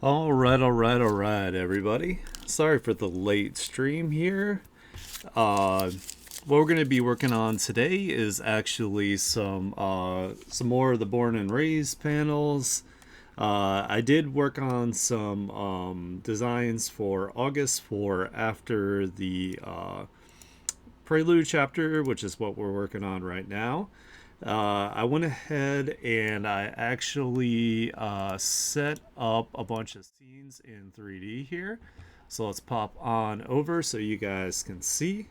All right, everybody. Sorry for the late stream here. Uh, what we're going to be working on today is actually some more of the Born and Raised panels. I did work on some designs for August for after the Prelude chapter, which is what we're working on right now. I went ahead and I actually set up a bunch of scenes in 3D here. So let's pop on over so you guys can see.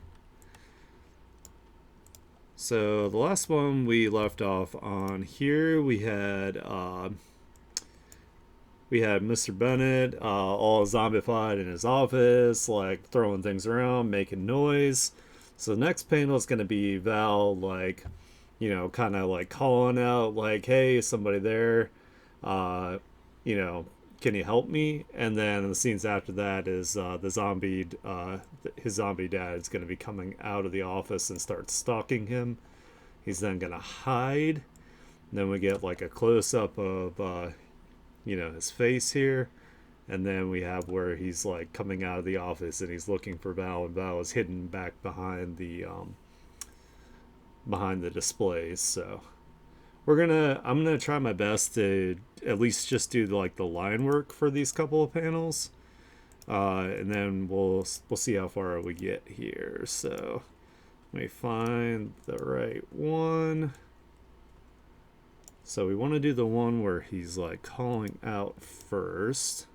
So the last one we left off on here, we had Mr. Bennett all zombified in his office, like throwing things around, making noise. So the next panel is going to be Val, like, kind of like calling out, like, hey, is somebody there? Uh, you know, can you help me? And then the scenes after that is his zombie dad is going to be coming out of the office and start stalking him. He's then going to hide. And then we get like a close up of, his face here. And then we have where he's like coming out of the office and he's looking for Val, and Val is hidden back behind the displays. So I'm gonna try my best to at least just do like the line work for these couple of panels, and then we'll see how far we get here. So let me find the right one. So we want to do the one where he's like calling out first.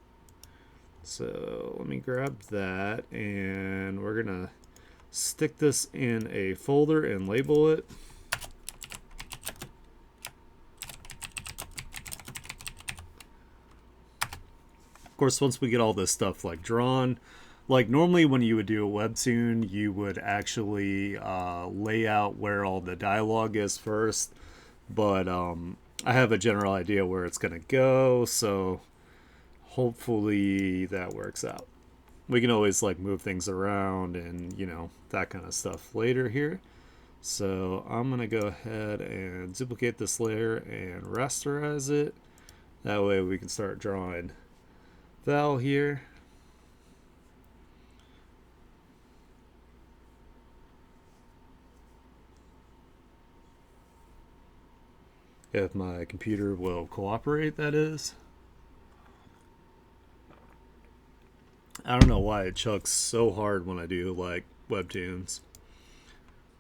So let me grab that, and we're gonna stick this in a folder and label it. Of course, once we get all this stuff like drawn, like normally when you would do a webtoon, you would actually lay out where all the dialogue is first. But I have a general idea where it's gonna go, so hopefully that works out. We can always like move things around and that kind of stuff later here. So I'm gonna go ahead and duplicate this layer and rasterize it. That way we can start drawing Val here. If my computer will cooperate, that is. I don't know why it chucks so hard when I do like webtoons.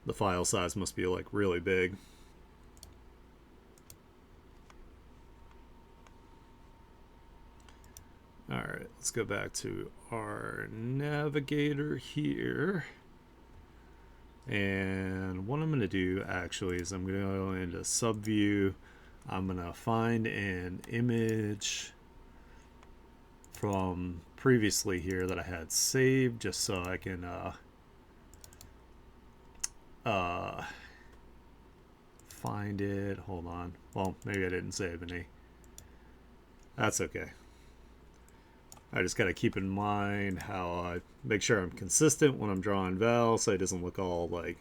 The file size must be like really big. Alright, let's go back to our navigator here. And what I'm going to do actually is I'm going to go into subview. I'm going to find an image from previously here that I had saved just so I can find it. Hold on. Well, maybe I didn't save any. That's okay. I just got to keep in mind how I make sure I'm consistent when I'm drawing Val so it doesn't look all like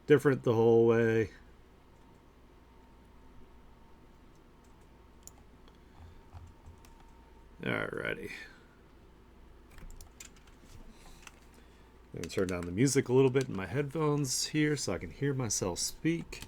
different the whole way. Alrighty. I'm going to turn down the music a little bit in my headphones here so I can hear myself speak.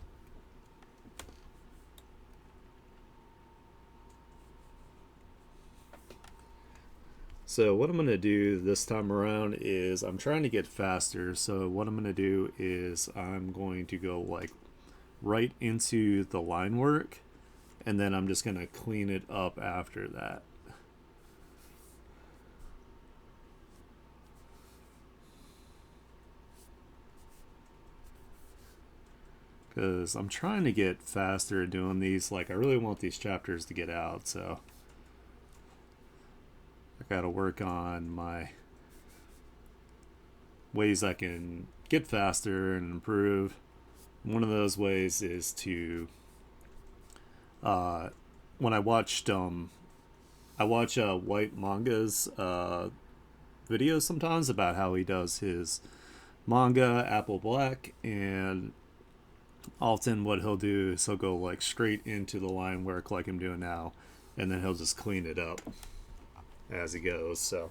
So what I'm going to do this time around is I'm trying to get faster. So what I'm going to do is I'm going to go like right into the line work, and then I'm just going to clean it up after that. Because I'm trying to get faster doing these. Like I really want these chapters to get out, so I gotta work on my ways I can get faster and improve. One of those ways is to when I watch White Manga's videos sometimes about how he does his manga Apple Black, and often what he'll do is he'll go like straight into the line work like I'm doing now, and then he'll just clean it up. as he goes. So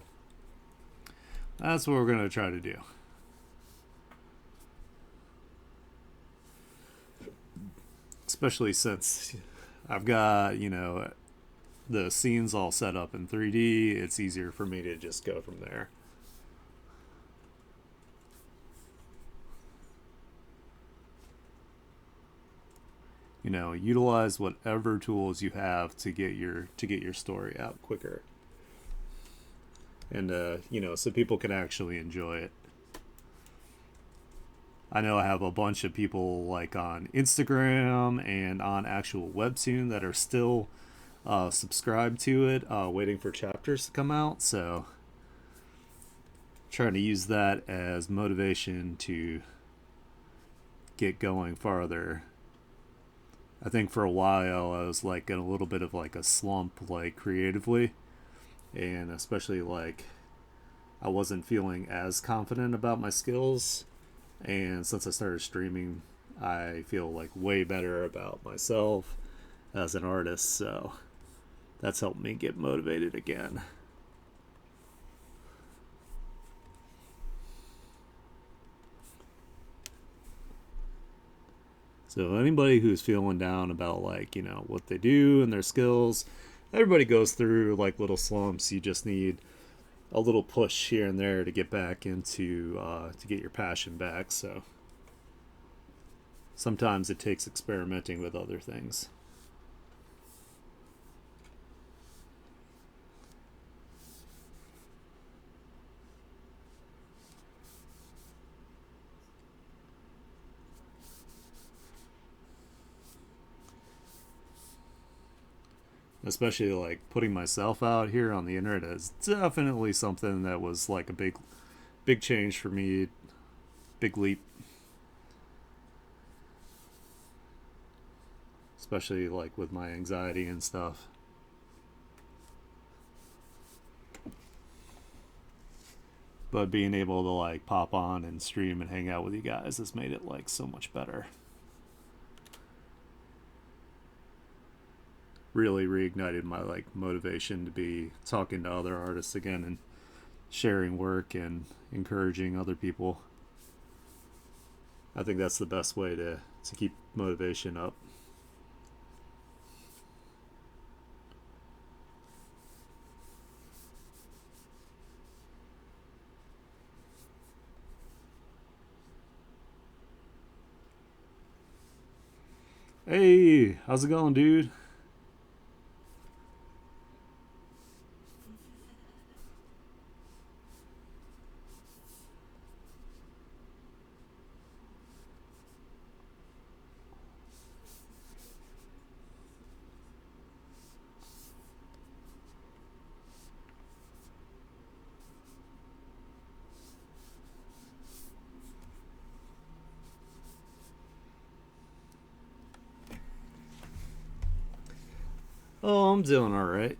that's what we're going to try to do. Especially since I've got, the scenes all set up in 3D, it's easier for me to just go from there. Utilize whatever tools you have to get your story out quicker, and so people can actually enjoy it. I know I have a bunch of people like on Instagram and on actual Webtoon that are still subscribed to it, waiting for chapters to come out. So trying to use that as motivation to get going farther. I think for a while I was like in a little bit of like a slump, like creatively, and especially like I wasn't feeling as confident about my skills. And since I started streaming, I feel like way better about myself as an artist. So that's helped me get motivated again. So anybody who's feeling down about like, what they do and their skills, everybody goes through like little slumps. You just need a little push here and there to get back into to get your passion back. So sometimes it takes experimenting with other things. Especially like putting myself out here on the internet is definitely something that was like a big change for me, big leap. Especially like with my anxiety and stuff. But being able to like pop on and stream and hang out with you guys has made it like so much better. Really reignited my like motivation to be talking to other artists again and sharing work and encouraging other people. I think that's the best way to keep motivation up. Hey, how's it going, dude? Oh, I'm doing all right.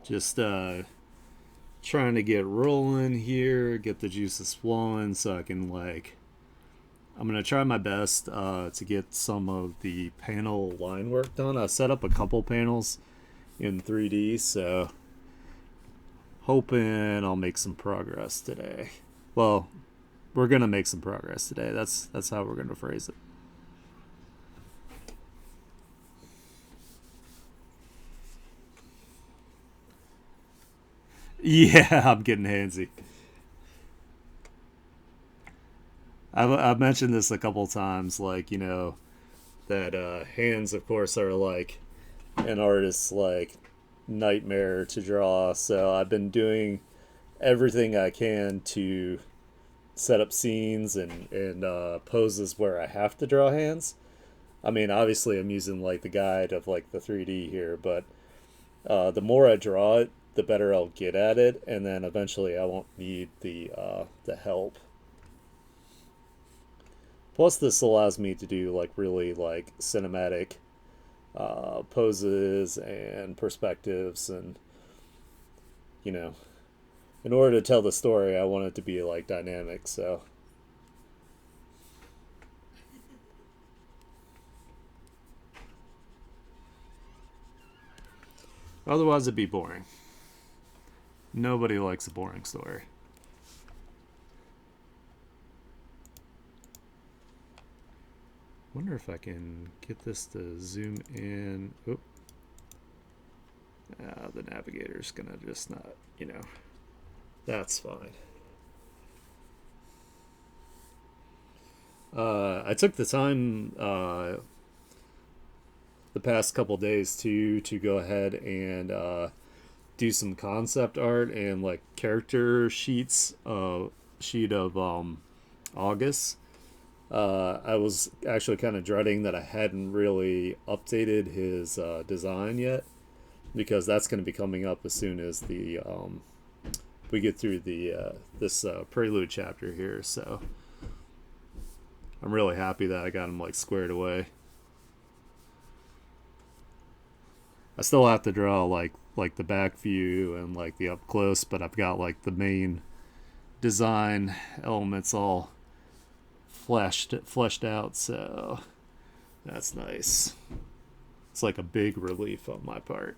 Just trying to get rolling here, get the juices flowing so I can like I'm gonna try my best to get some of the panel line work done. I set up a couple panels in 3D, so hoping I'll make some progress today. Well, we're gonna make some progress today. That's how we're gonna phrase it. Yeah, I'm getting handsy. I've mentioned this a couple times, like that hands, of course, are like an artist's like nightmare to draw. So I've been doing everything I can to set up scenes and poses where I have to draw hands. I mean, obviously, I'm using like the guide of like the 3D here, but the more I draw it, the better I'll get at it, and then eventually I won't need the help. Plus, this allows me to do like really like cinematic poses and perspectives, and you know, in order to tell the story, I want it to be like dynamic. So otherwise, it'd be boring. Nobody likes a boring story. Wonder if I can get this to zoom in. Oop. The navigator's gonna just not, that's fine. I took the time the past couple days to go ahead and do some concept art and like character sheet of August. I was actually kind of dreading that I hadn't really updated his design yet, because that's going to be coming up as soon as the we get through the this prelude chapter here. So I'm really happy that I got him like squared away. I still have to draw like the back view and like the up close, but I've got like the main design elements all fleshed out, so that's nice. It's like a big relief on my part.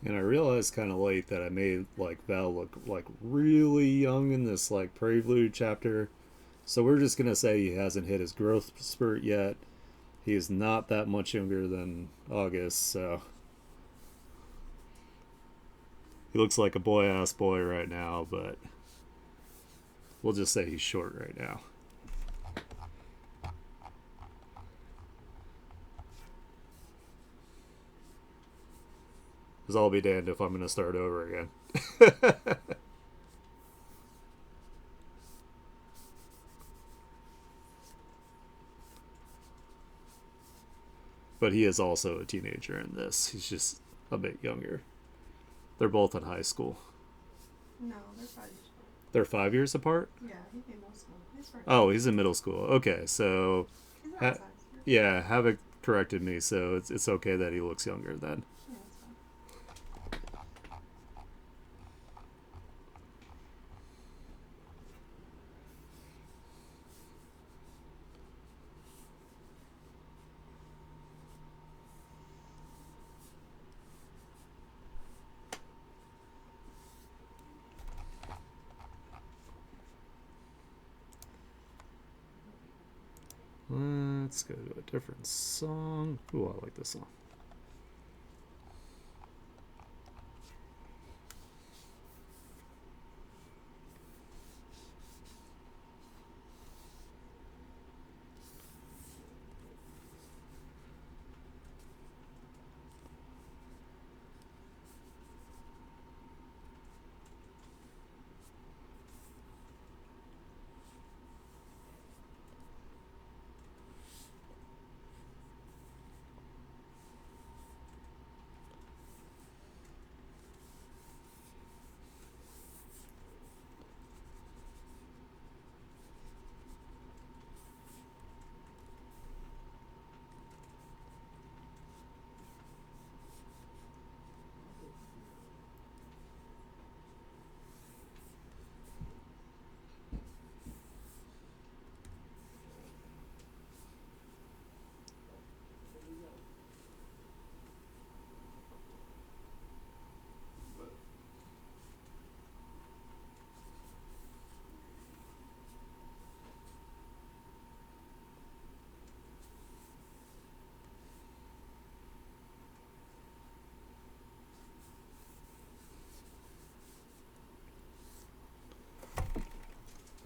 And I realized kind of late that I made like Val look like really young in this like prelude chapter. So we're just gonna say he hasn't hit his growth spurt yet. He is not that much younger than August, so he looks like a boy ass boy right now, but we'll just say he's short right now. Because I'll be damned if I'm going to start over again. But he is also a teenager in this. He's just a bit younger. They're both in high school. No, they're 5 years apart. They're 5 years apart? Yeah, he's in middle school. Oh, he's in middle school. Okay, so He's ha- outside. yeah, Havoc corrected me, so it's okay that he looks younger then. Yeah, that's fine. Let's go to a different song. Ooh, I like this song.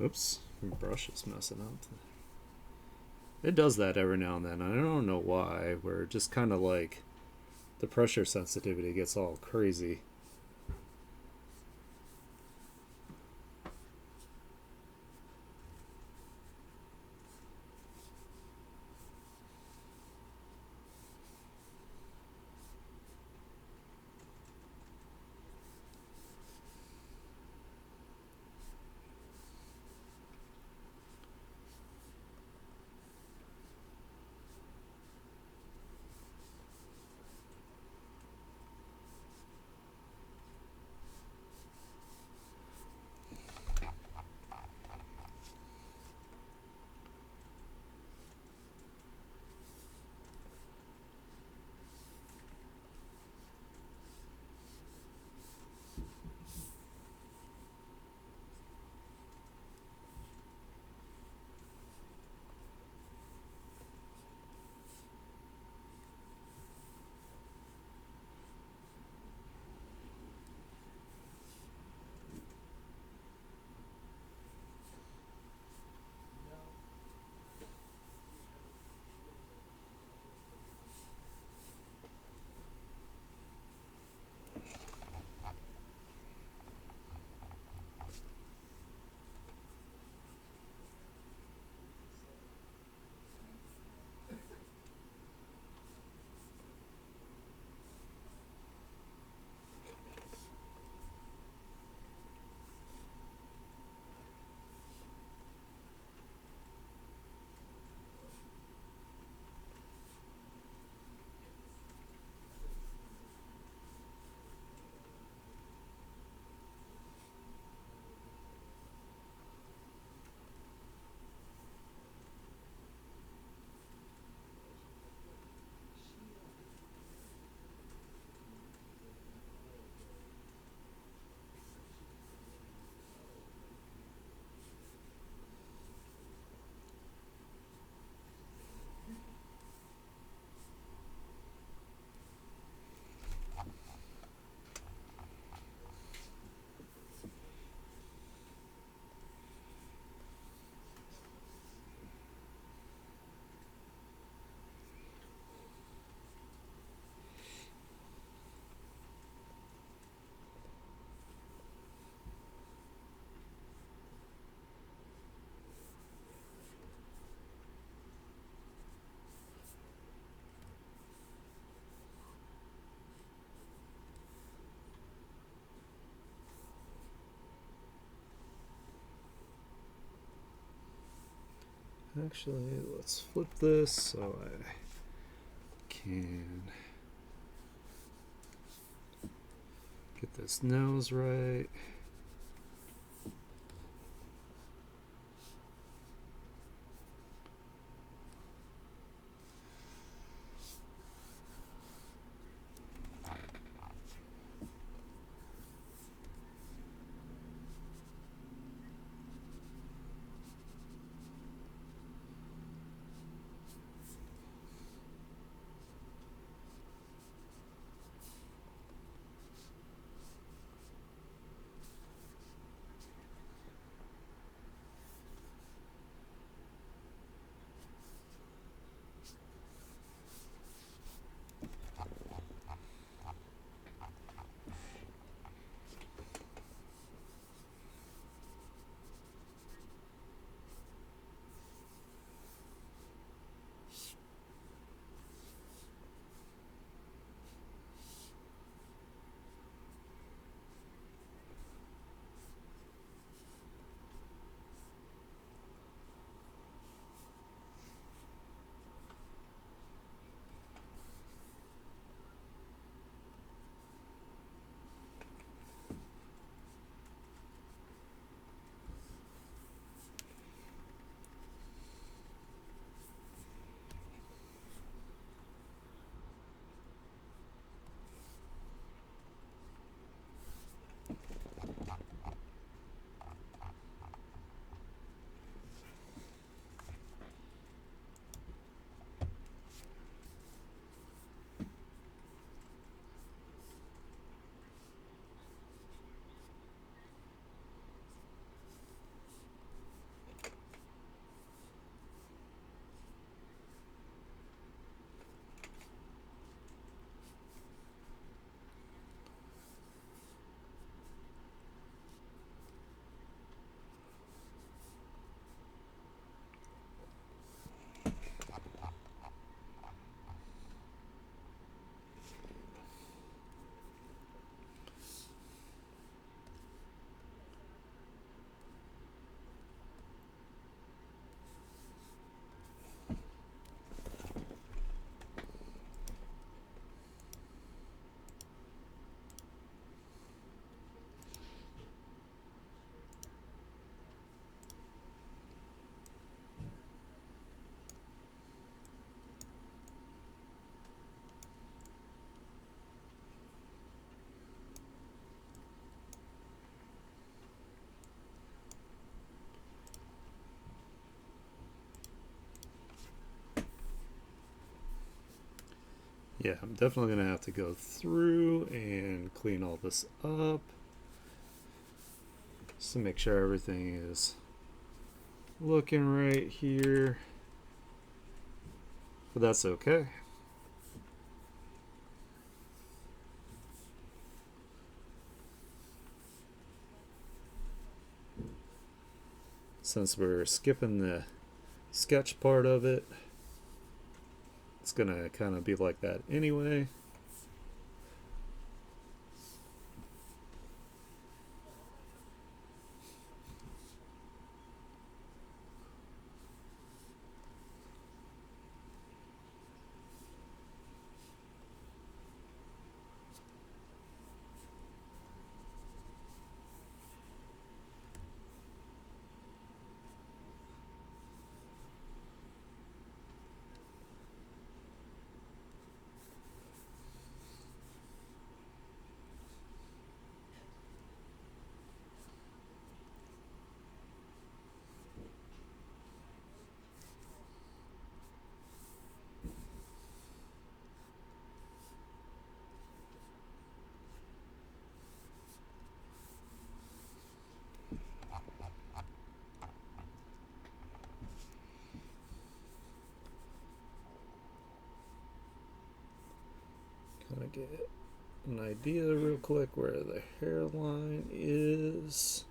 Oops, my brush is messing up. It does that every now and then. I don't know why. Where it just kind of like the pressure sensitivity gets all crazy. Actually, let's flip this so I can get this nose right. Yeah, I'm definitely gonna have to go through and clean all this up just to make sure everything is looking right here. But that's okay. Since we're skipping the sketch part of it, it's gonna kind of be like that anyway. Kind of get an idea real quick where the hairline is.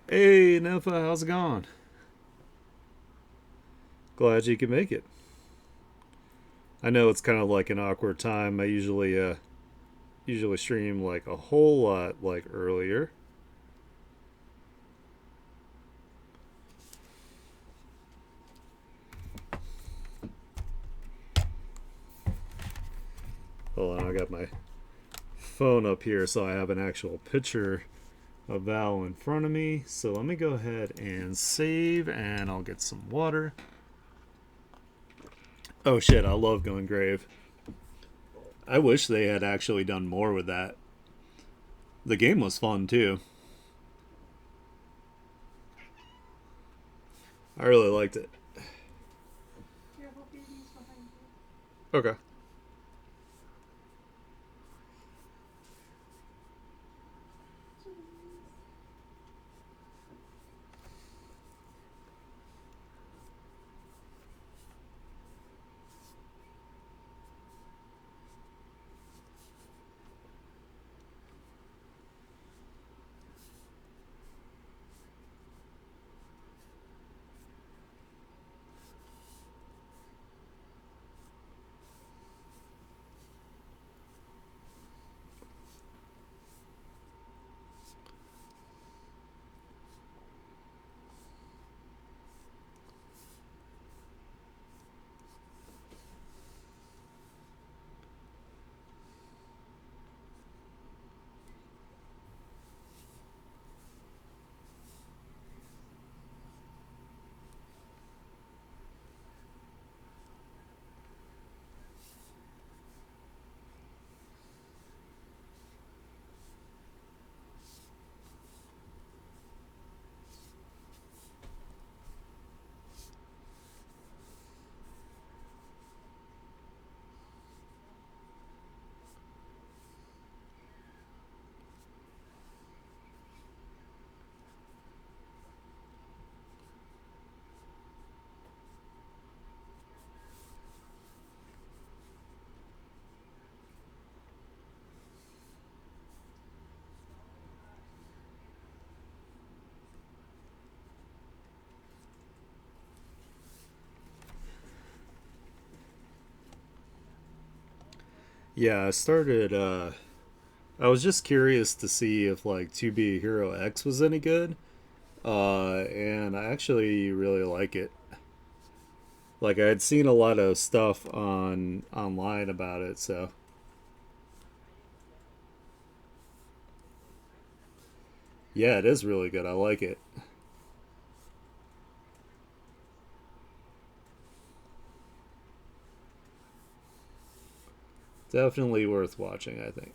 Hey, Nefa, how's it going? Glad you can make it. I know it's kind of like an awkward time. I usually stream like a whole lot like earlier. Hold on, I got my phone up here so I have an actual picture of Val in front of me. So let me go ahead and save and I'll get some water. Oh shit, I love going grave. I wish they had actually done more with that. The game was fun too. I really liked it. Careful, babies behind you. Okay. Yeah, I was just curious to see if like 2B Hero X was any good. And I actually really like it. Like I had seen a lot of stuff on online about it, so Yeah, it is really good. I like it. Definitely worth watching, I think.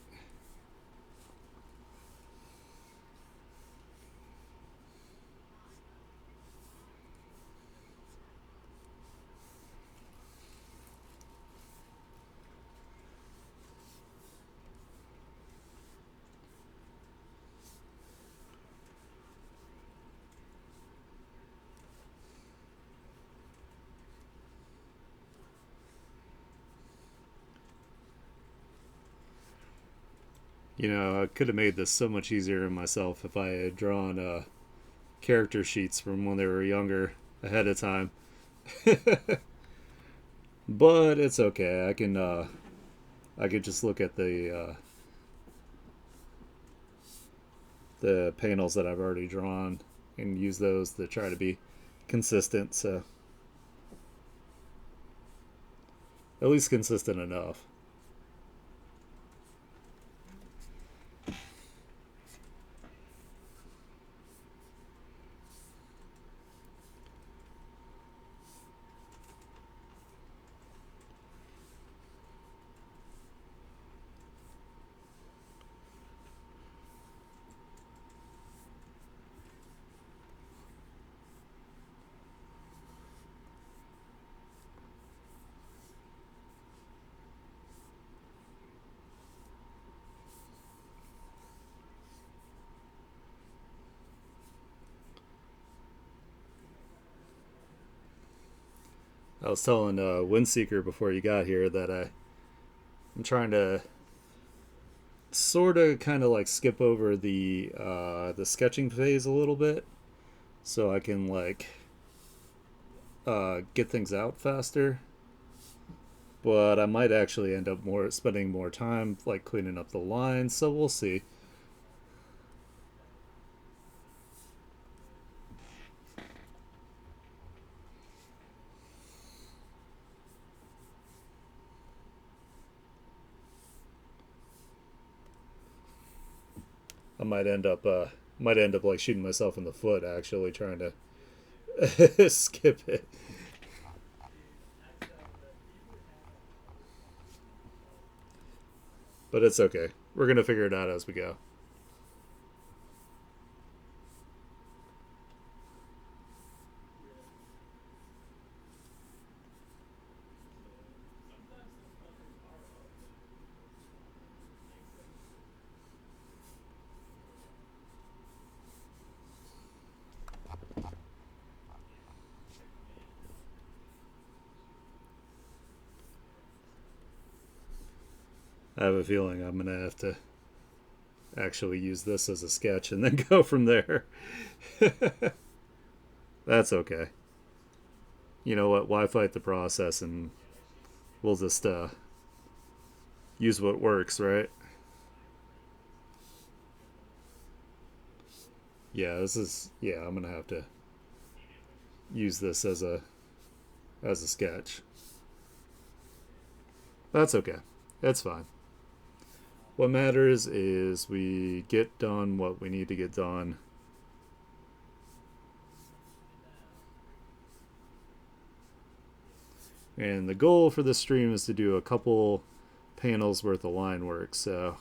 I could have made this so much easier on myself if I had drawn character sheets from when they were younger ahead of time. But it's okay. I could just look at the panels that I've already drawn and use those to try to be consistent. So at least consistent enough. I was telling Windseeker before you got here that I'm trying to sort of kind of like skip over the sketching phase a little bit so I can like get things out faster. But I might actually end up more spending more time like cleaning up the lines, so we'll see. I might end up like shooting myself in the foot actually trying to skip it. But it's okay. We're gonna figure it out as we go. I have a feeling I'm gonna have to actually use this as a sketch and then go from there. That's okay. You know what? Why fight the process and we'll just use what works, right? Yeah, this is yeah, I'm gonna have to use this as a sketch. That's okay. That's fine. What matters is we get done what we need to get done. And the goal for this stream is to do a couple panels worth of line work. So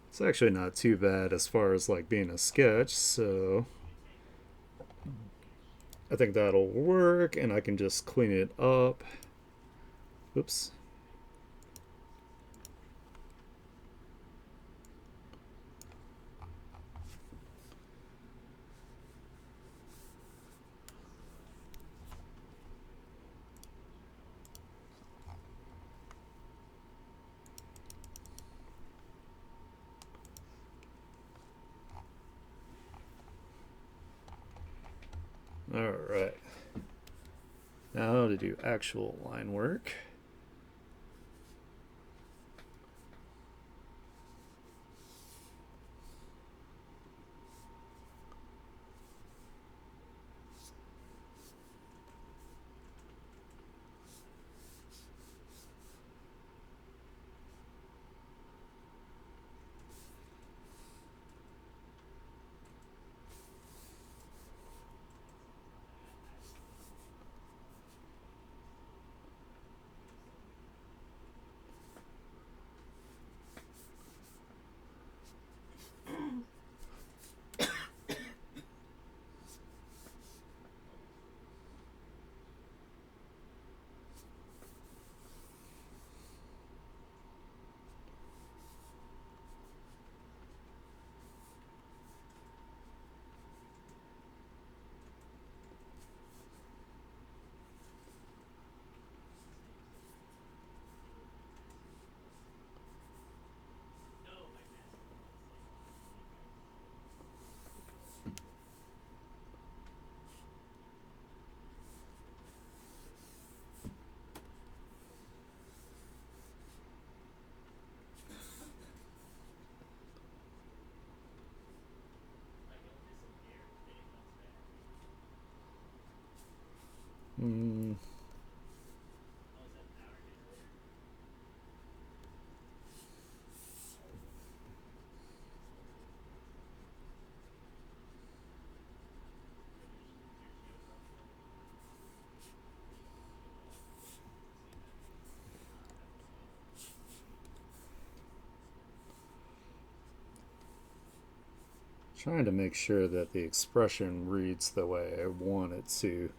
it's actually not too bad as far as like being a sketch. So I think that'll work and I can just clean it up. Oops. All right. Now to do actual line work. Hmm. Trying to make sure that the expression reads the way I want it to.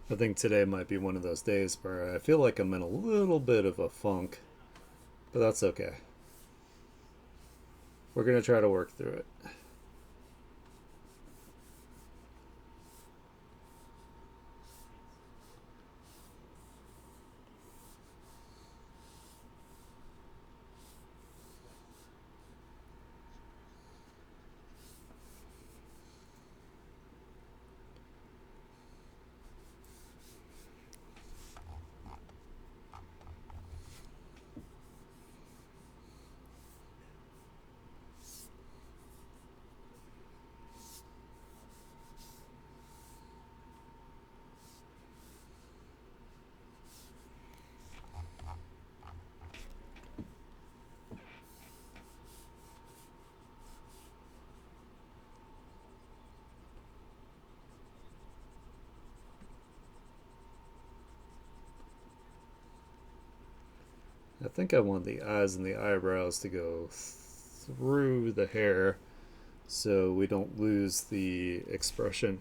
I think today might be one of those days where I feel like I'm in a little bit of a funk, but that's okay. We're going to try to work through it. I think I want the eyes and the eyebrows to go through the hair so we don't lose the expression.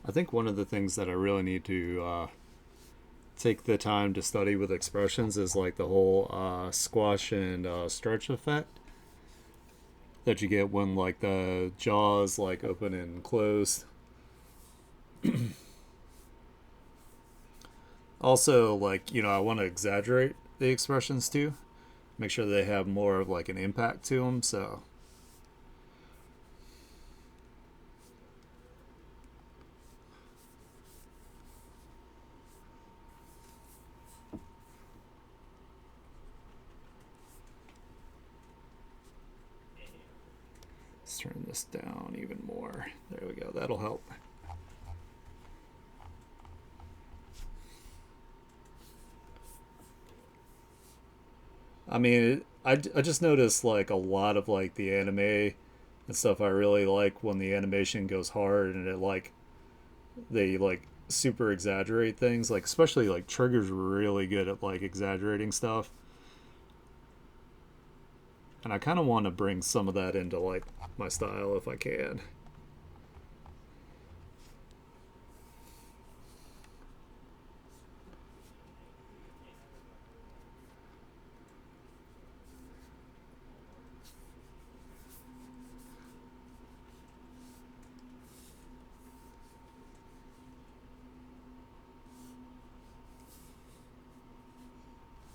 I think one of the things that I really need to take the time to study with expressions is like the whole squash and stretch effect that you get when like the jaws like open and close. Also, like, I want to exaggerate the expressions too, make sure they have more of like an impact to them. So let's turn this down even more. There we go. That'll help. I mean, I just noticed like a lot of like the anime and stuff I really like when the animation goes hard and it like they like super exaggerate things, like especially like Trigger's really good at like exaggerating stuff, and I kind of want to bring some of that into like my style if I can.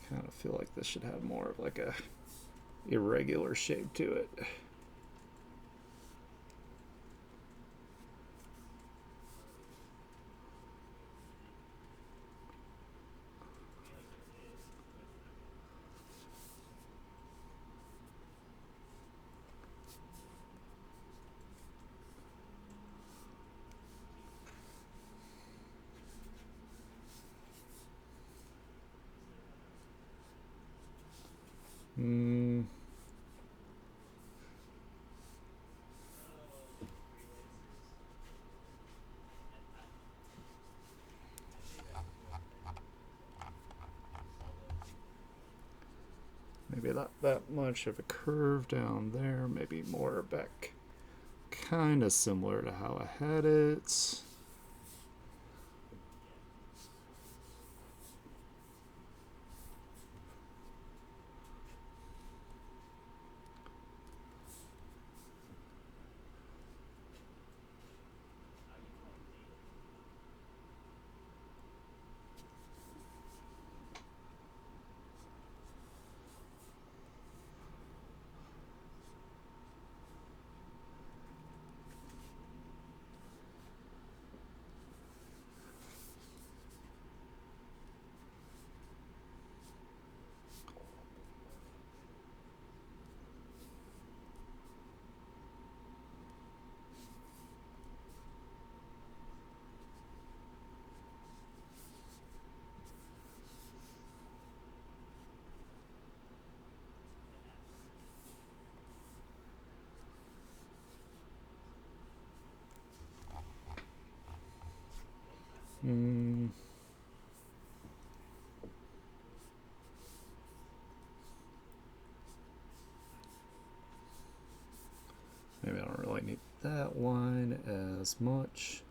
Kind of feel like this should have more of like a irregular shape to it. Mm, Maybe not that much of a curve down there. Maybe more back. Kind of similar to how I had it. Hmm. Maybe I don't really need that line as much.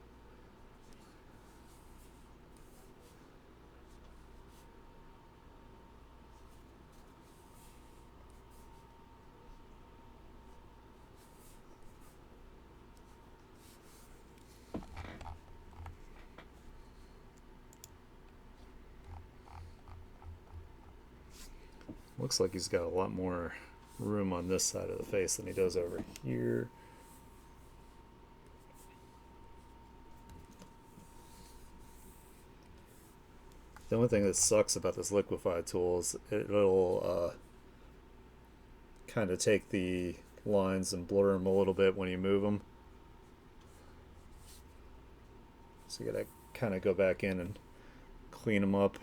Looks like he's got a lot more room on this side of the face than he does over here. The only thing that sucks about this liquefy tool is it'll kind of take the lines and blur them a little bit when you move them. So you gotta kind of go back in and clean them up.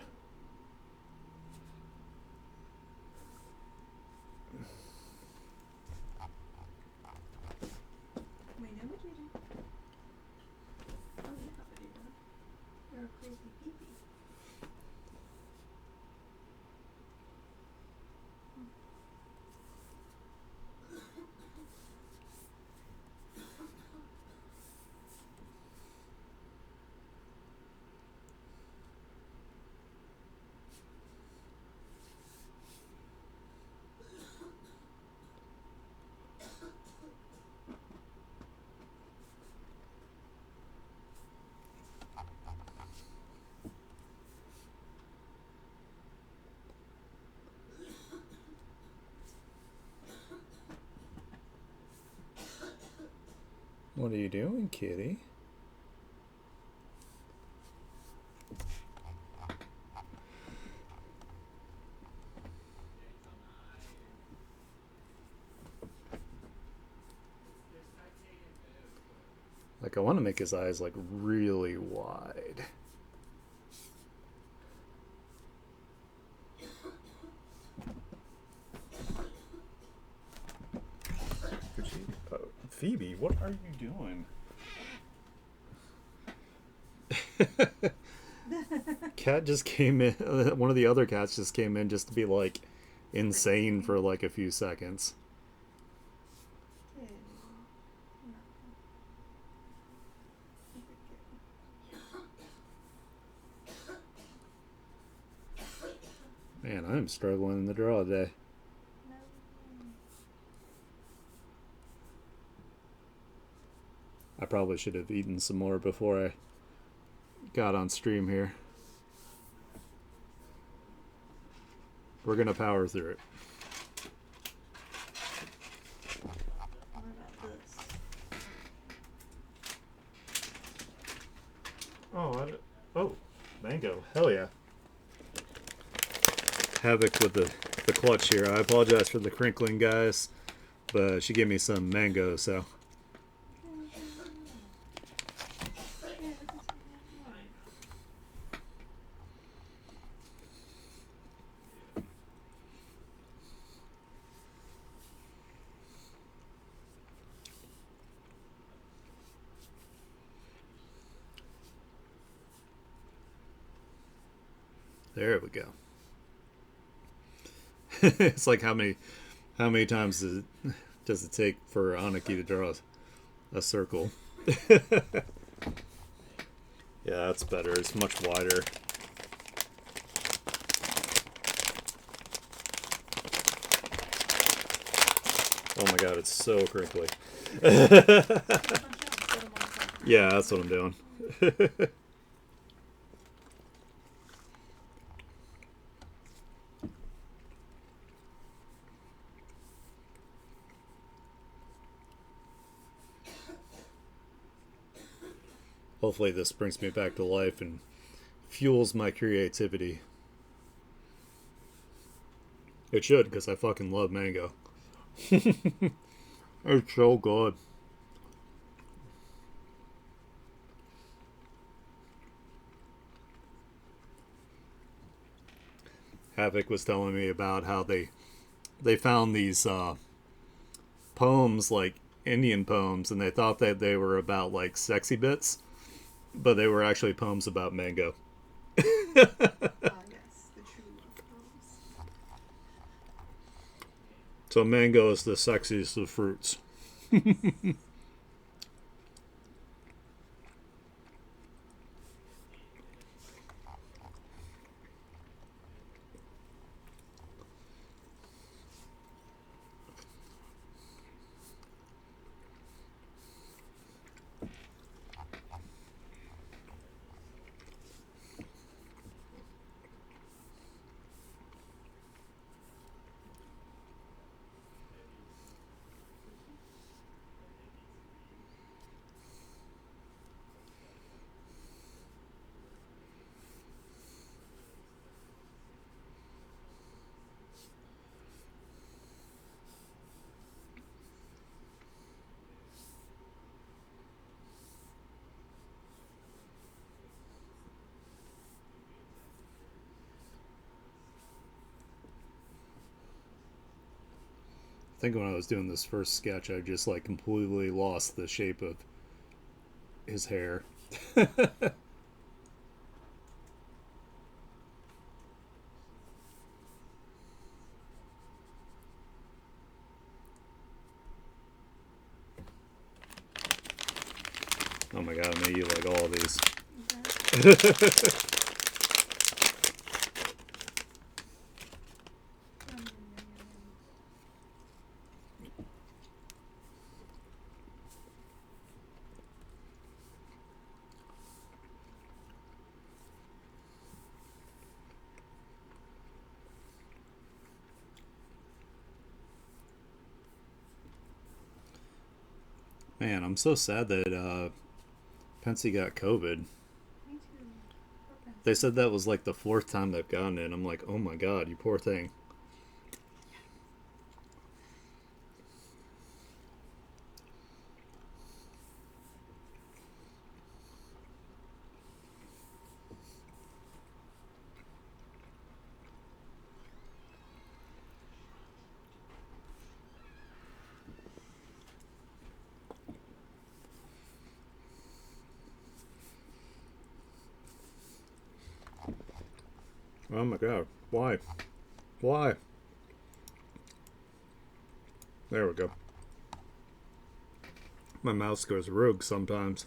Wait, no, what you do? Oh, you have to do that. You're a crazy peepee. What are you doing, kitty? Like, I want to make his eyes like really wide. Phoebe, what are you doing? Cat just came in. One of the other cats just came in just to be like insane for like a few seconds. Good. Man, I'm struggling in the draw today. No. I probably should have eaten some more before I got on stream here. We're gonna power through it. What about this? Oh, mango. Hell yeah. Havoc with the clutch here. I apologize for the crinkling, guys, but she gave me some mango, so. There we go. It's like how many times does it take for Aniki to draw a circle? Yeah, that's better. It's much wider. Oh my god, it's so crinkly. Yeah, that's what I'm doing. Hopefully, this brings me back to life and fuels my creativity. It should, because I fucking love mango. It's so good. Havoc was telling me about how they found these poems, like Indian poems, and they thought that they were about like sexy bits, but they were actually poems about mango. Yes, the true love poems. So mango is the sexiest of fruits. I think when I was doing this first sketch, I just like completely lost the shape of his hair. Oh my god, I made you like all of these. Okay. Yum, yum, yum, yum, yum. Man, I'm so sad that Pensy got COVID. Me too. Poor They Pansy. said that was like the fourth time they've gotten it. I'm like, oh my god, you poor thing. Oh my god, why? Why? There we go. My mouse goes rogue sometimes.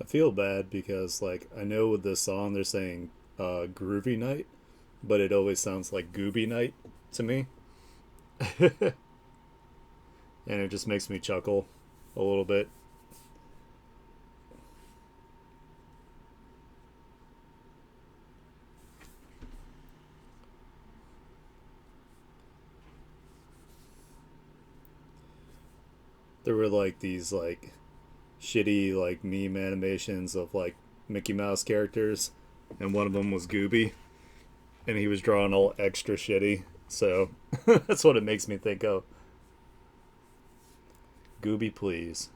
I feel bad because like I know with this song they're saying groovy night, but it always sounds like gooby night to me. And it just makes me chuckle a little bit. There were like these like shitty like meme animations of like Mickey Mouse characters, and one of them was Gooby, and he was drawn all extra shitty. So that's what it makes me think of. Gooby, please.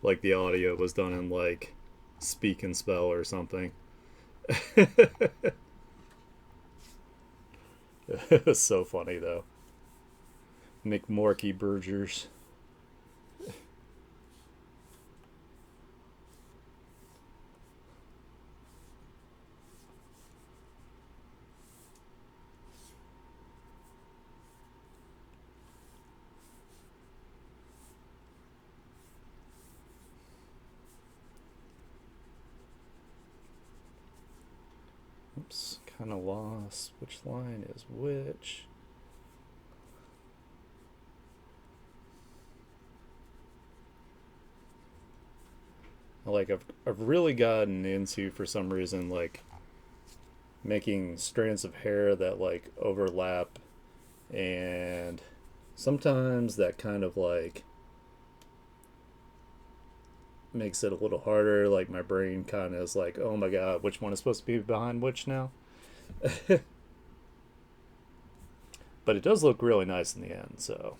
Like the audio was done in like speak and spell or something. It was so funny though. McMorky Burgers. Oops, kind of lost which line is which. Like I've really gotten into for some reason like making strands of hair that like overlap, and sometimes that kind of like makes it a little harder. Like my brain kind of is like, oh my god, which one is supposed to be behind which now? But it does look really nice in the end. So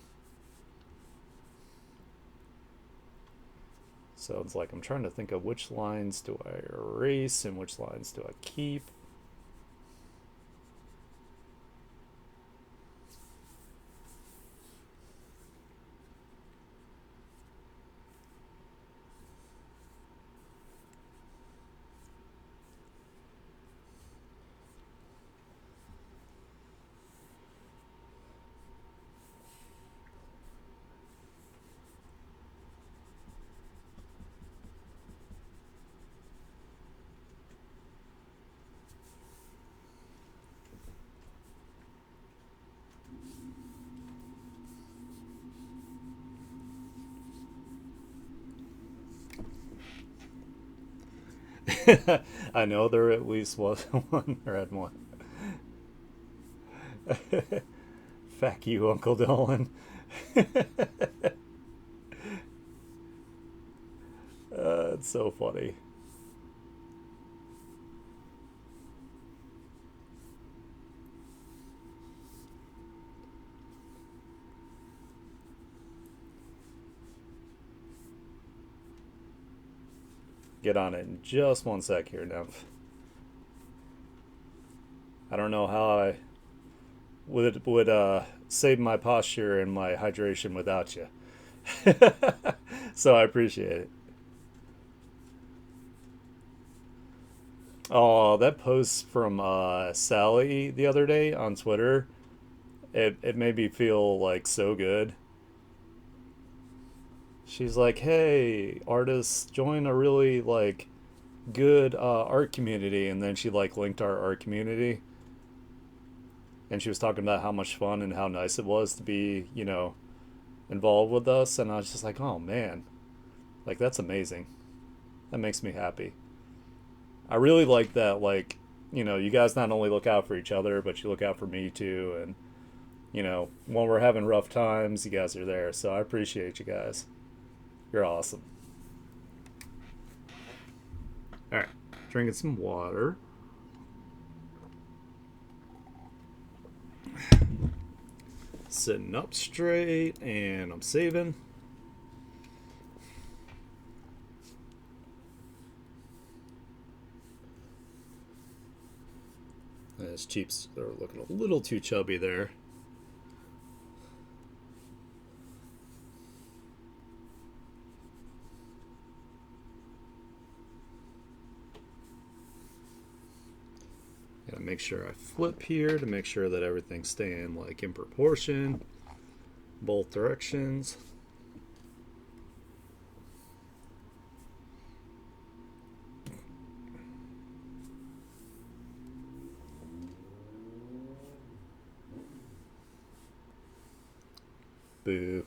it's like I'm trying to think of which lines do I erase and which lines do I keep. I know there at least was one red one. Fuck you, Uncle Dolan. It's so funny. Get on it in just one sec here, Nymph. I don't know how I would save my posture and my hydration without you. So I appreciate it. Oh, that post from Sally the other day on Twitter, it made me feel like so good. She's like, "Hey, artists, join a really like good art community," and then she like linked our art community, and she was talking about how much fun and how nice it was to be, involved with us, and I was just like, "Oh man, like that's amazing. That makes me happy." I really like that, like, you guys not only look out for each other, but you look out for me too. And, when we're having rough times, you guys are there. So I appreciate you guys. You're awesome. All right, drinking some water. Sitting up straight, and I'm saving. His cheeks are looking a little too chubby there. Gotta make sure I flip here to make sure that everything's staying like in proportion, both directions. Boo.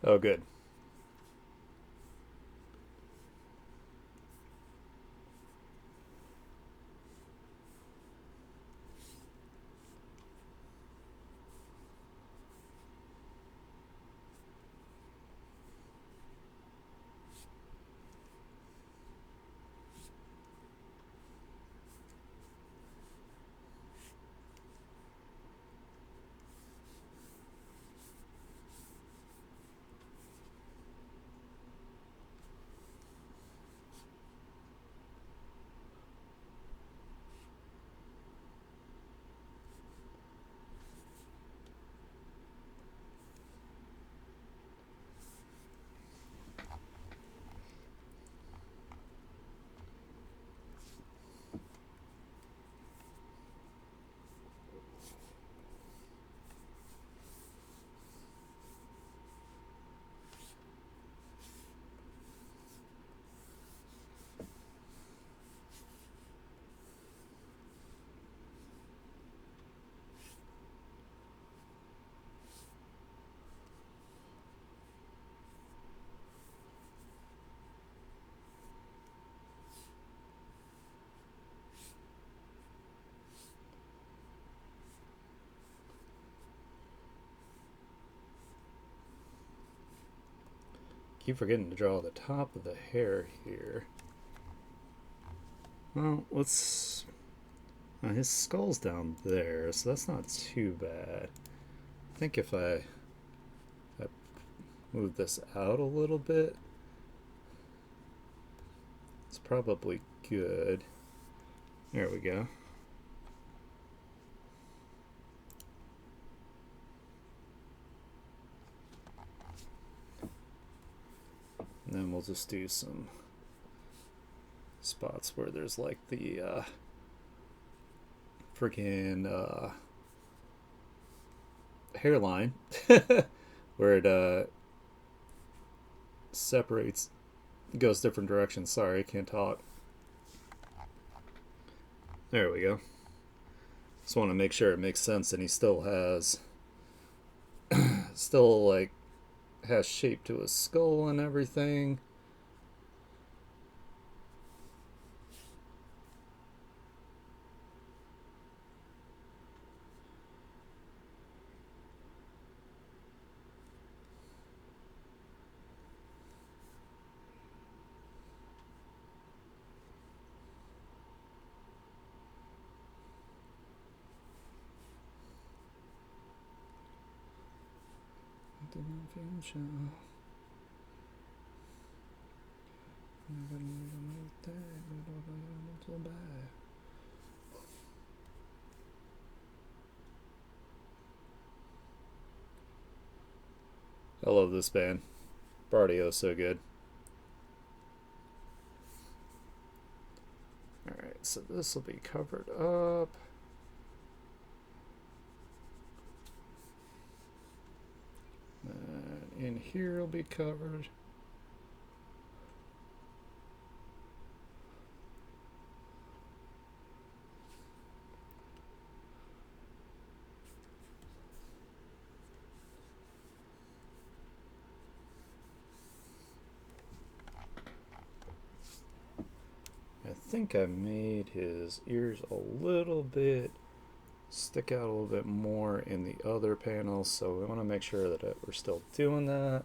Oh, good. Keep forgetting to draw the top of the hair here. Well, let's... his skull's down there, so that's not too bad. I think if I move this out a little bit, it's probably good. There we go. And then we'll just do some spots where there's like the freaking hairline where it separates, goes different directions. Sorry, I can't talk. There we go. Just want to make sure it makes sense and he still has still like has shape to his skull and everything. I love this band. Bardio's so good. Alright, so this will be covered up. And in here will be covered. I think I made his ears a little bit stick out a little bit more in the other panels, so we want to make sure that we're still doing that.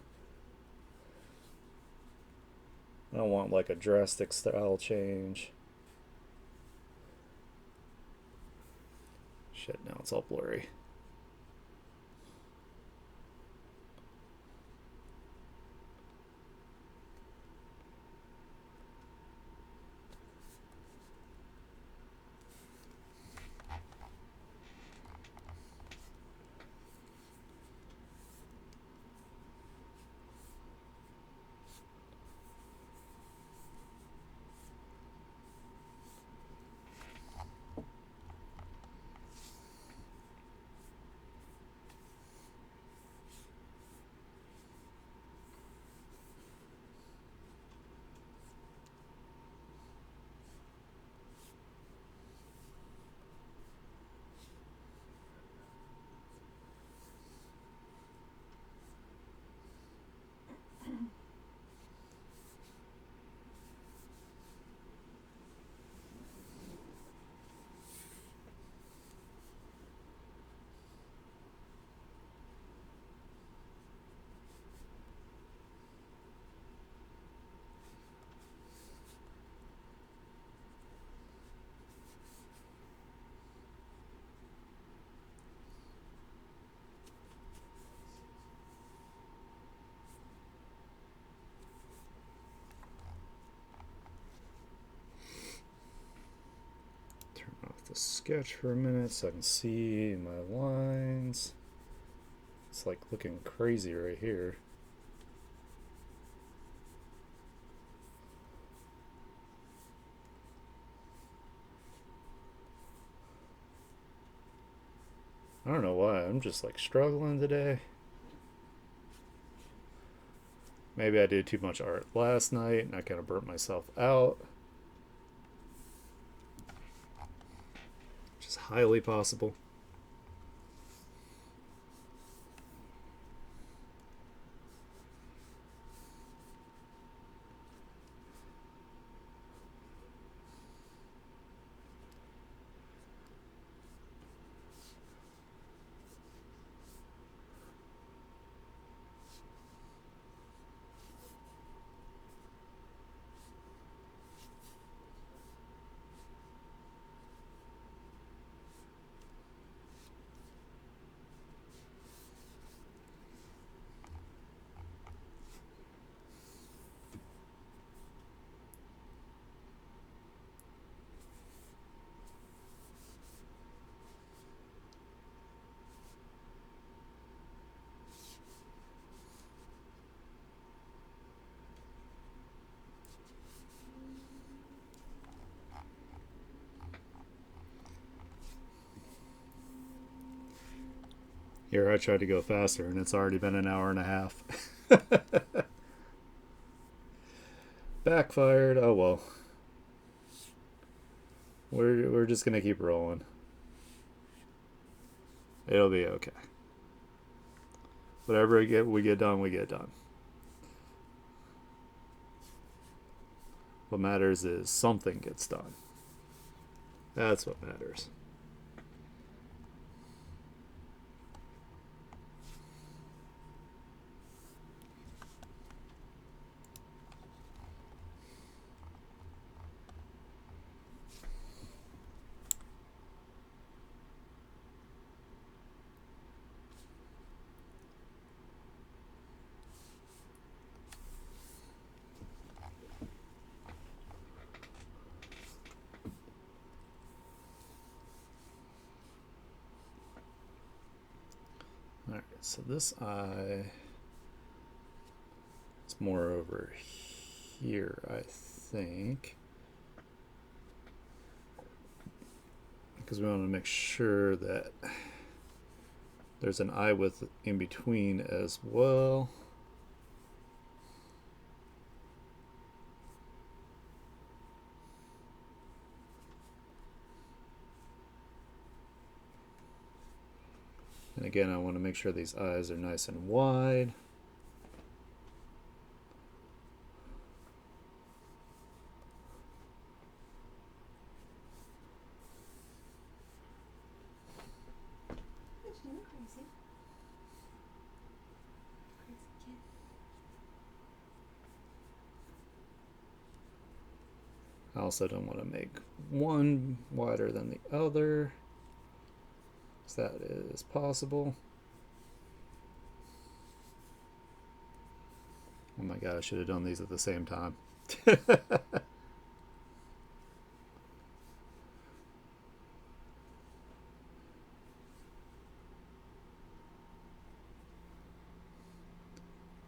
I don't want like a drastic style change. Shit, now it's all blurry. Turn off the sketch for a minute so I can see my lines. It's like looking crazy right here. I don't know why, I'm just like struggling today. Maybe I did too much art last night and I kind of burnt myself out. Which is highly possible. Here, I tried to go faster and it's already been an hour and a half. Backfired. Oh well. We're just gonna keep rolling. It'll be okay. Whatever we get done, we get done. What matters is something gets done. That's what matters. Alright, so this eye is more over here, I think. Because we want to make sure that there's an eye width in between as well. And again, I want to make sure these eyes are nice and wide. Crazy. Crazy kid. I also don't want to make one wider than the other, because that is possible. Oh my god, I should have done these at the same time.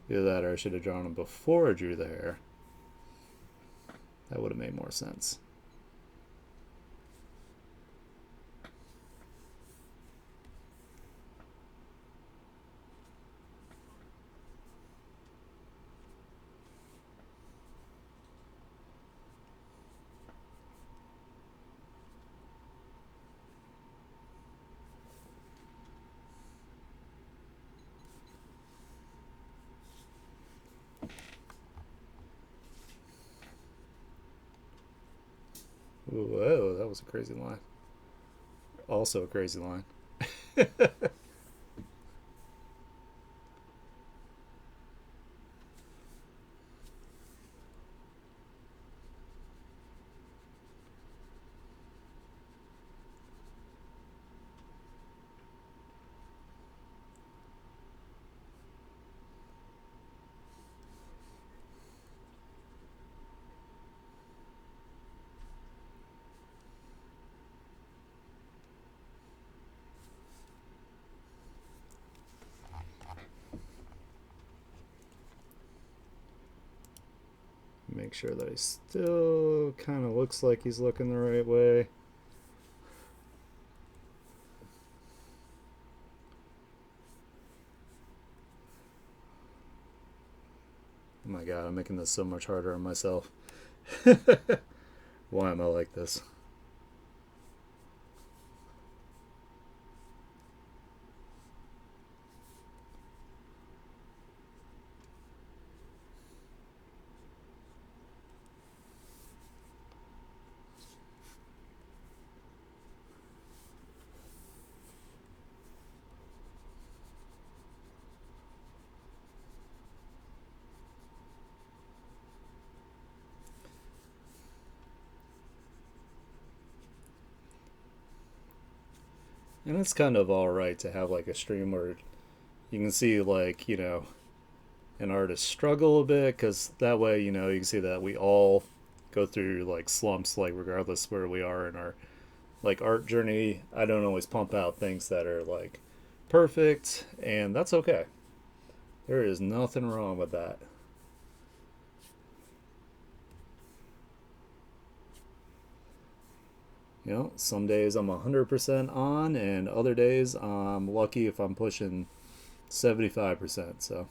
Either that or I should have drawn them before I drew the hair. That would have made more sense. Whoa, that was a crazy line. Also a crazy line. Make sure that he still kind of looks like he's looking the right way. Oh my god, I'm making this so much harder on myself. Why am I like this? And it's kind of alright to have like a stream where you can see, like, an artist struggle a bit, because that way, you can see that we all go through like slumps, like regardless where we are in our like art journey. I don't always pump out things that are like perfect, and that's okay. There is nothing wrong with that. Some days I'm 100% on, and other days I'm lucky if I'm pushing 75%. So,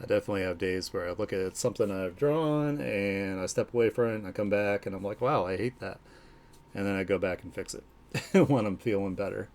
I definitely have days where I look at something I've drawn and I step away from it and I come back and I'm like, wow, I hate that. And then I go back and fix it when I'm feeling better.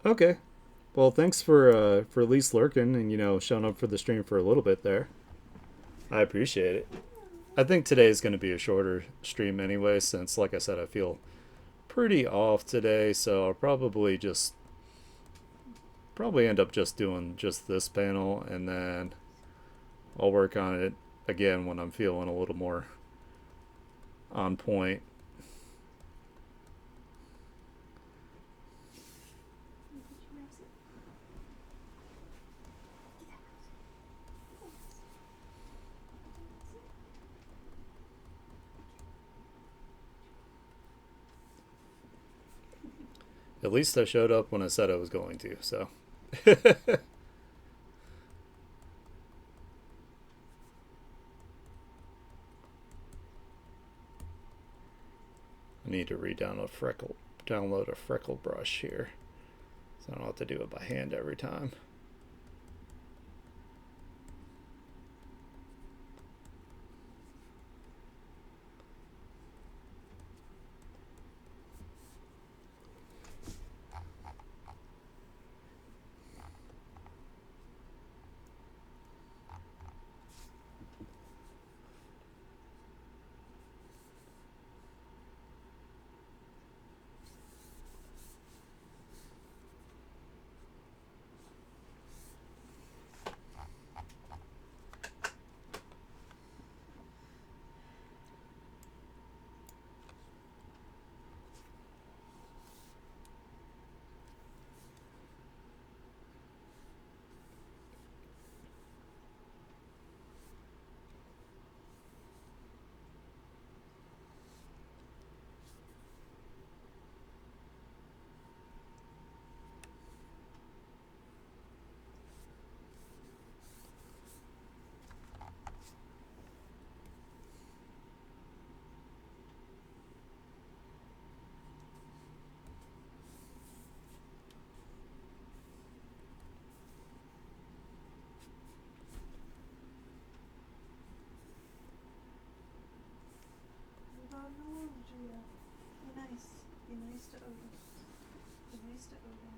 Okay. Well, thanks for at least lurking and showing up for the stream for a little bit there. I appreciate it. I think today is going to be a shorter stream anyway, since, like I said, I feel pretty off today, so I'll probably end up just doing just this panel, and then I'll work on it again when I'm feeling a little more on point. Did you raise it? Get that rose. At least I showed up when I said I was going to, so. I need to download a freckle brush here, so I don't have to do it by hand every time. No, Julia. Be nice. Be nice to Odin. Be nice to Odin.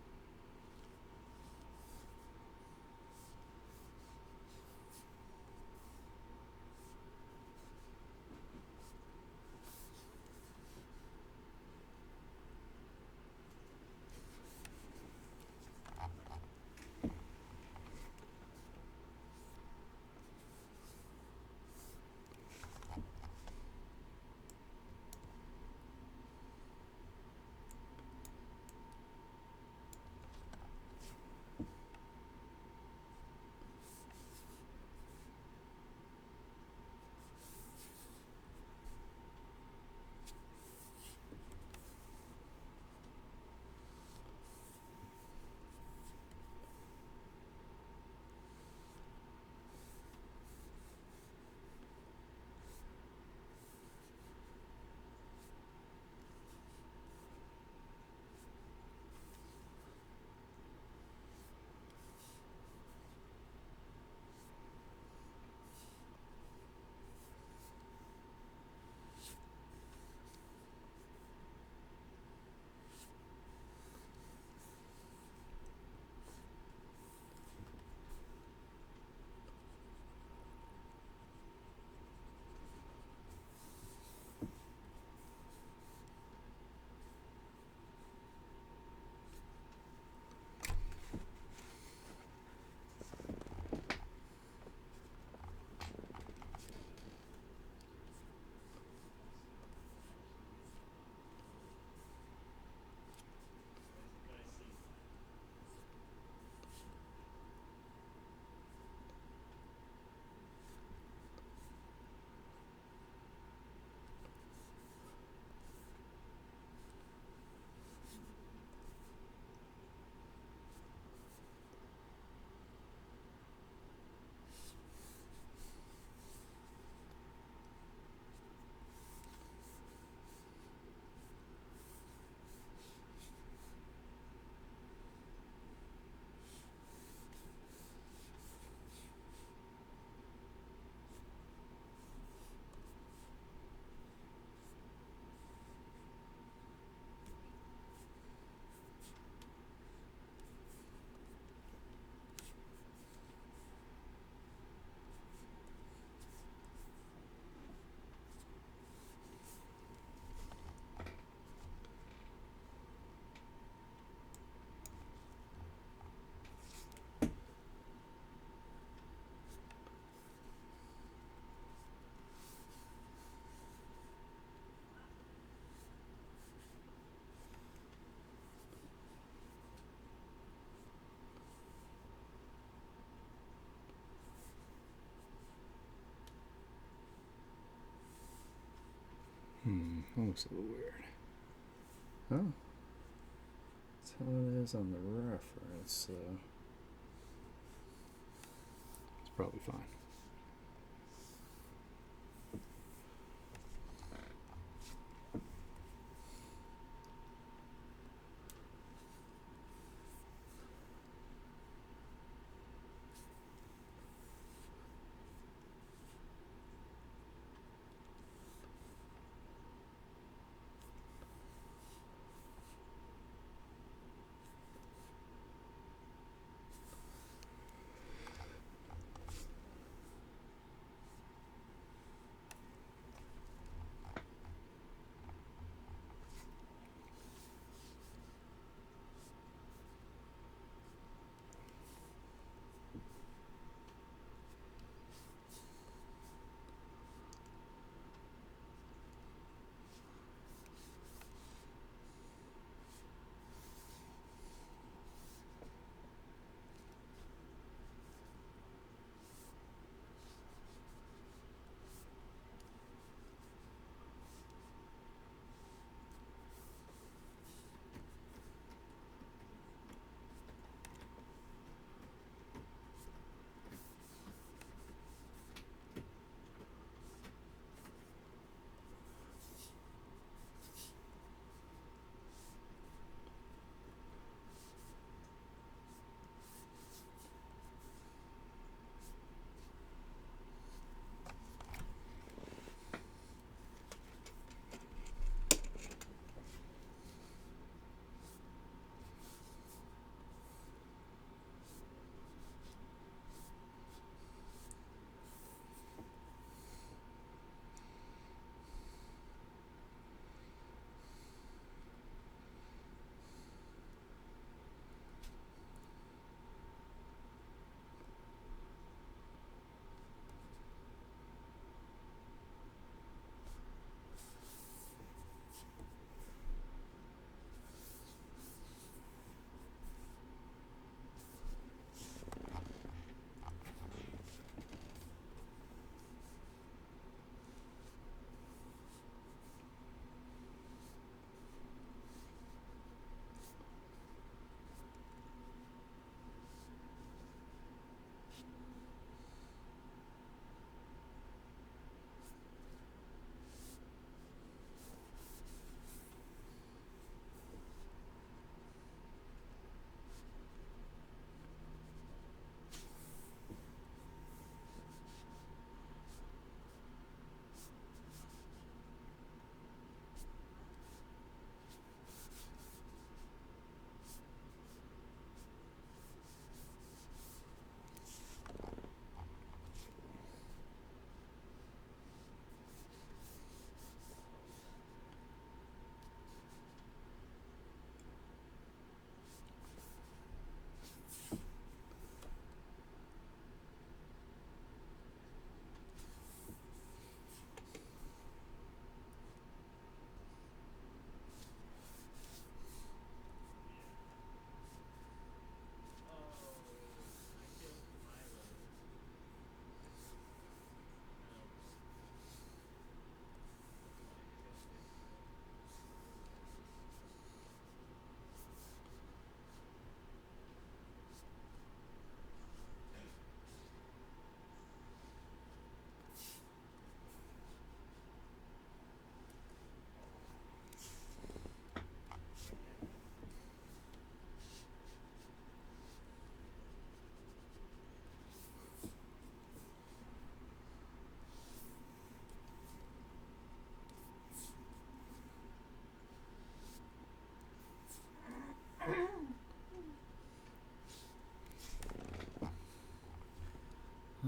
looks a little weird. Oh, that's how it is on the reference, so it's probably fine.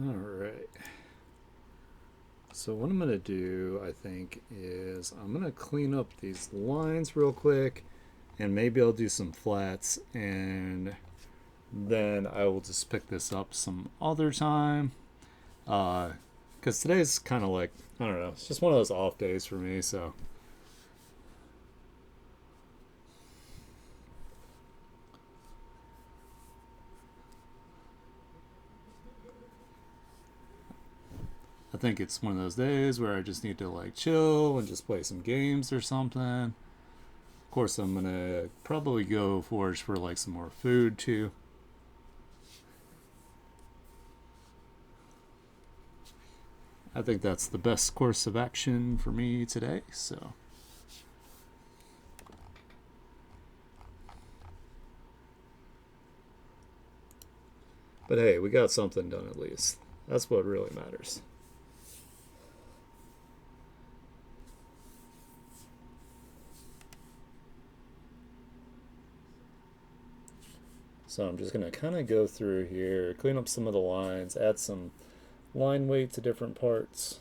All right. So what I'm going to do, I think, is I'm going to clean up these lines real quick, and maybe I'll do some flats, and then I will just pick this up some other time. Because today's kind of like, I don't know, it's just one of those off days for me, so. I think it's one of those days where I just need to like chill and just play some games or something. Of course, I'm gonna probably go forage for like some more food too. I think that's the best course of action for me today. So, but hey, we got something done at least. That's what really matters. So I'm just gonna kind of go through here, clean up some of the lines, add some line weight to different parts.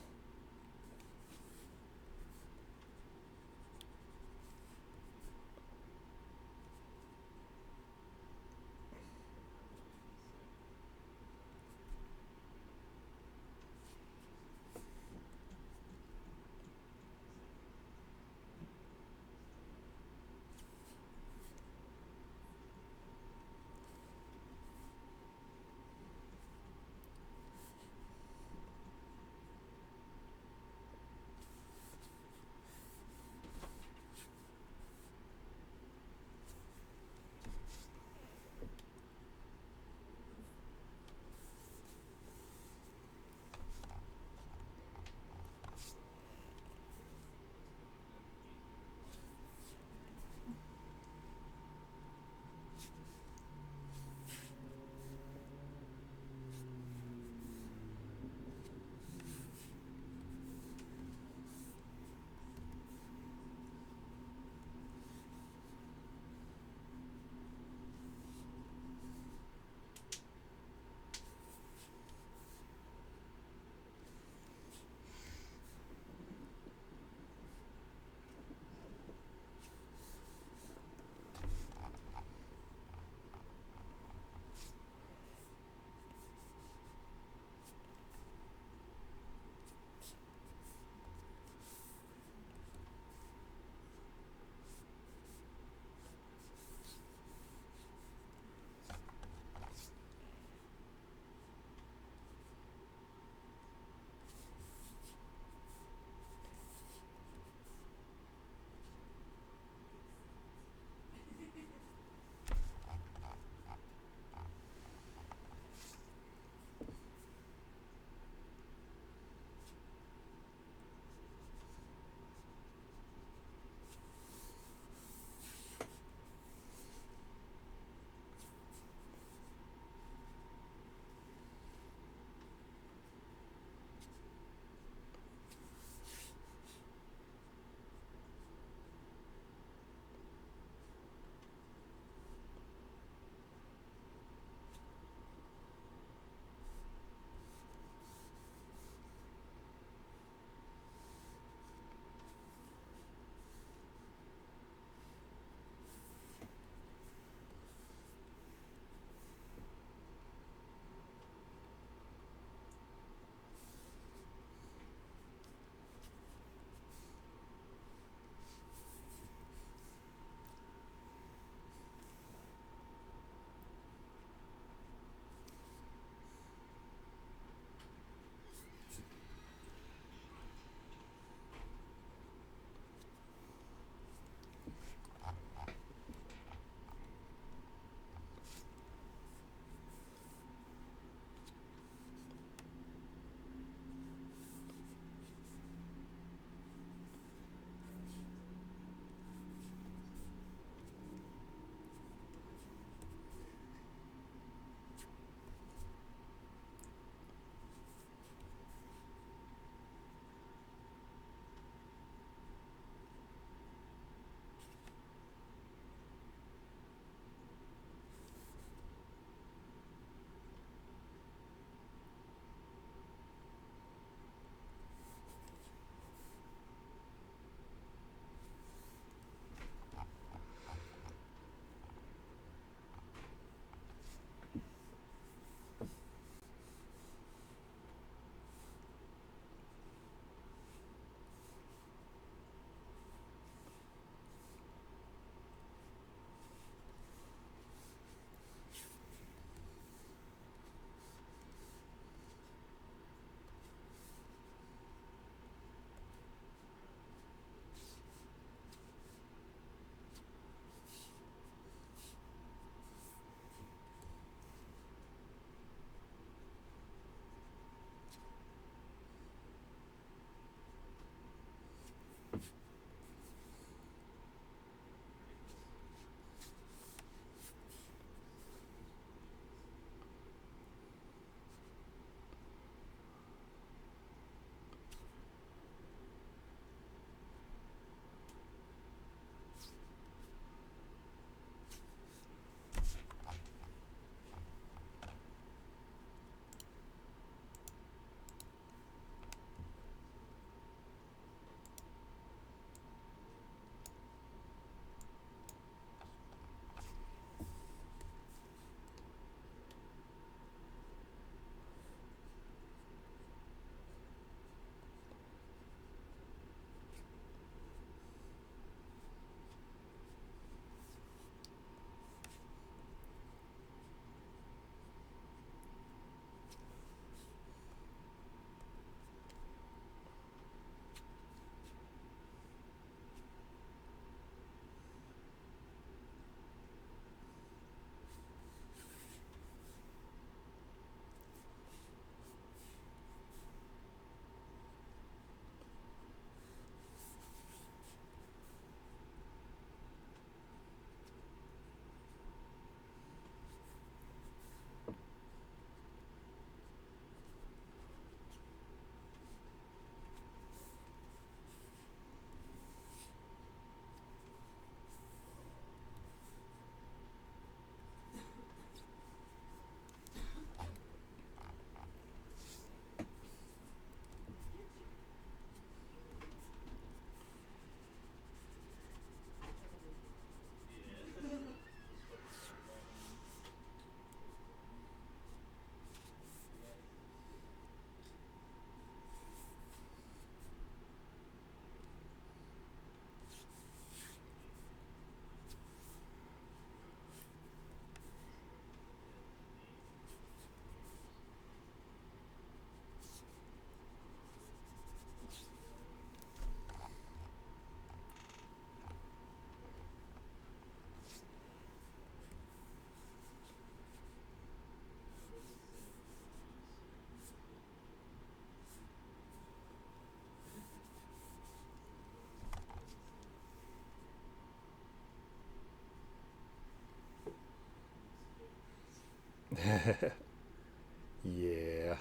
Yeah.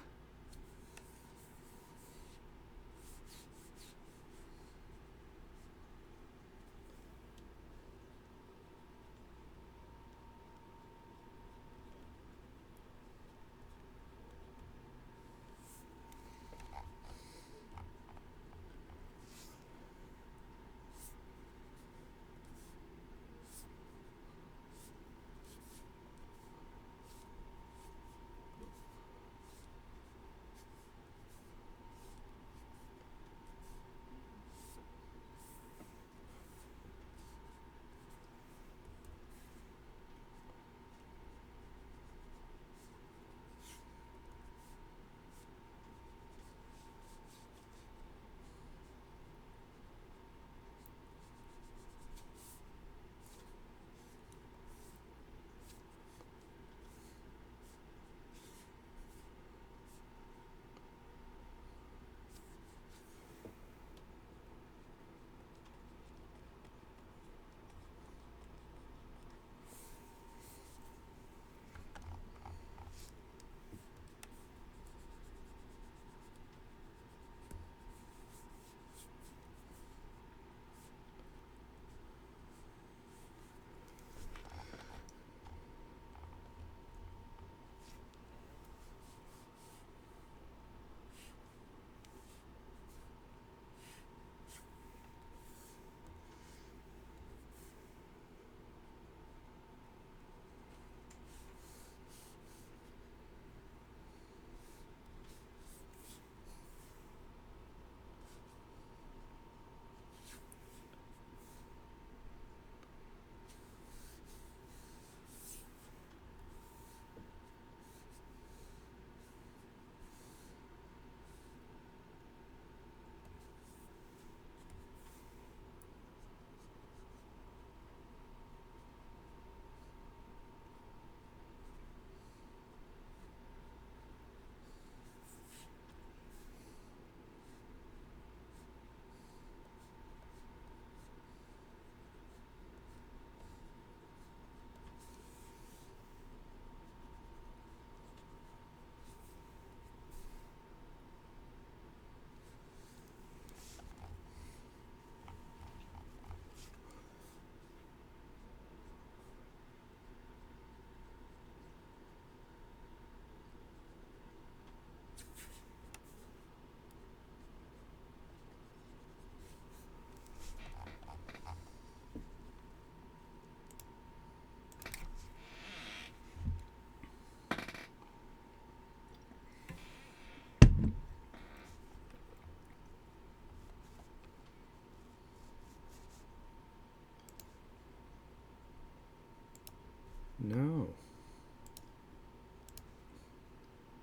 No.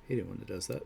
Hate it when it does that.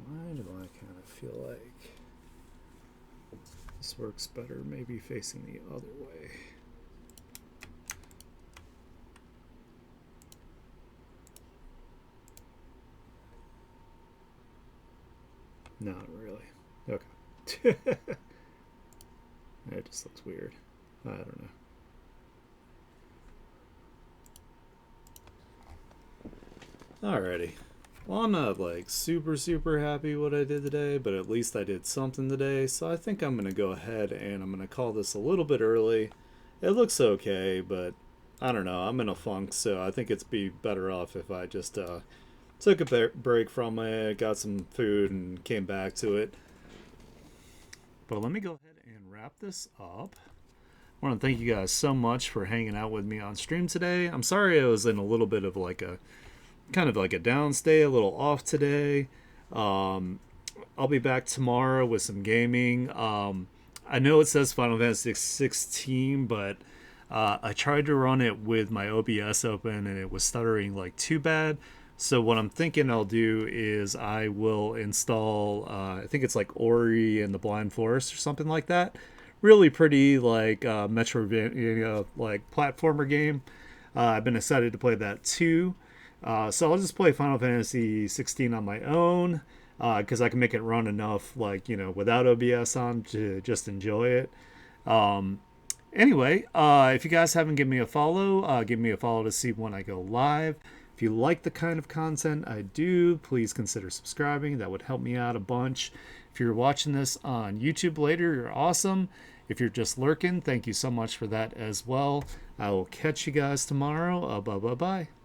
Why do I kind of feel like this works better maybe facing the other way? Not really. Okay. It just looks weird. I don't know. Alrighty. Well, I'm not like super happy what I did today, but at least I did something today. So I think I'm gonna go ahead and I'm gonna call this a little bit early. It looks okay, but I don't know. I'm in a funk, so I think it's be better off if I just took a break from it, got some food, and came back to it. But let me go ahead and wrap this up. I want to thank you guys so much for hanging out with me on stream today. I'm sorry I was in a little bit of like a kind of like a downstay, a little off today. Um, I'll be back tomorrow with some gaming. I know it says Final Fantasy 16, but I tried to run it with my OBS open and it was stuttering like too bad. So what I'm thinking I'll do is I will install, I think it's like Ori and the Blind Forest or something like that. Really pretty like Metroidvania like platformer game. I've been excited to play that too. So I'll just play Final Fantasy 16 on my own because I can make it run enough, like without OBS on to just enjoy it. Um, anyway, if you guys haven't given me a follow, give me a follow to see when I go live. If you like the kind of content I do, please consider subscribing. That would help me out a bunch. If you're watching this on YouTube later, you're awesome. If you're just lurking, thank you so much for that as well. I will catch you guys tomorrow. Bye bye bye.